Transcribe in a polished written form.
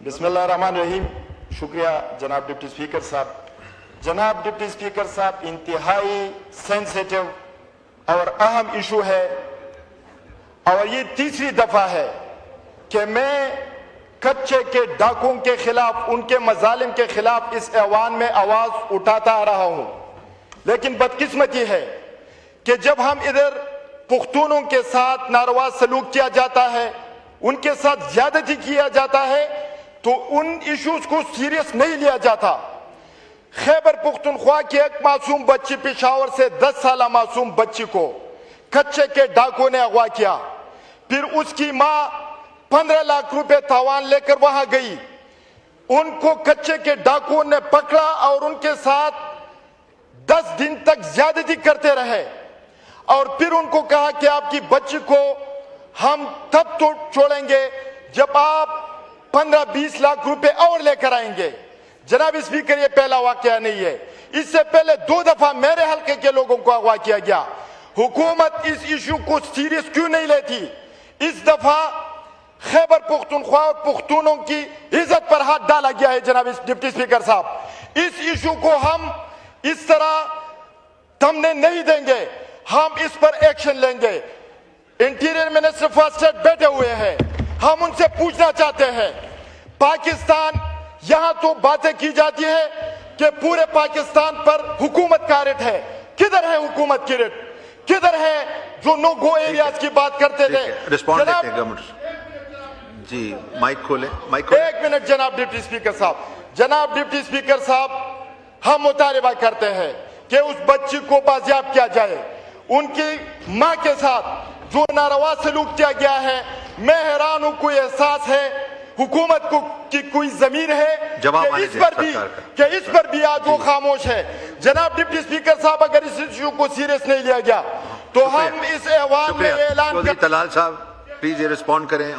बिस्मिल्लाहिर्रहमानिर्रहीम। शुक्रिया जनाब डिप्टी स्पीकर साहब। जनाब डिप्टी स्पीकर साहब, इंतहाई सेंसिटिव और अहम इशू है और ये तीसरी दफा है कि मैं कच्चे के डाकुओं के खिलाफ, उनके मजालिम के खिलाफ इस ऐवान में आवाज उठाता आ रहा हूं। लेकिन बदकिस्मती है कि जब हम इधर पुख्तूनों के साथ नारवा सलूक किया जाता है, उनके साथ ज्यादती किया जाता है, तो उन इश्यूज को सीरियस नहीं लिया जाता। खैबर पुख्तनख्वा की एक मासूम बच्ची, पेशावर से 10 साल मासूम बच्ची को कच्चे के डाकुओं ने अगवा किया। फिर उसकी मां 15 लाख रुपए तावान लेकर वहां गई। उनको कच्चे के डाकुओं ने पकड़ा और उनके साथ 10 दिन तक ज्यादती करते रहे और फिर उनको कहा कि आपकी बच्ची को हम तब तो छोड़ेंगे जब आप 15-20 लाख रुपए और लेकर आएंगे। जनाब स्पीकर, ये पहला वाकया नहीं है। इससे पहले 2 दफा मेरे हल्के के लोगों को अगवा किया गया। हुकूमत इस इशू को सीरियस क्यों नहीं लेती? इस दफा खैबर पुख्तनख्वा और पुख्तूनों की इज्जत पर हाथ डाला गया है। जनाब डिप्टी स्पीकर साहब, इस इशू को हम इस तरह थमने नहीं देंगे, हम इस पर एक्शन लेंगे। इंटीरियर मिनिस्टर फर्स्ट स्टेट बैठे हुए हैं, हम उनसे पूछना चाहते हैं, पाकिस्तान, यहां तो बातें की जाती है कि पूरे पाकिस्तान पर हुकूमत का रेट है। किधर है हुकूमत की रेट? किधर है जो नो गो एरियाज की बात करते थे? जी, माइक खोले। एक मिनट जनाब डिप्टी स्पीकर साहब। जनाब डिप्टी स्पीकर साहब, हम मुतालबा करते हैं कि उस बच्ची को बाजियाब किया जाए। उनकी मां के साथ जो नारवा सलूक किया गया है, मैं हैरान हूं। कोई एहसास है हुकूमत को कि कोई जमीन है कि इस पर भी आज वो खामोश है? जनाब डिप्टी स्पीकर साहब, अगर इस इश्यू को सीरियस नहीं लिया गया तो हम इस ऐवान में ऐलान तलाल साहब प्लीज ये रिस्पॉन्ड करें।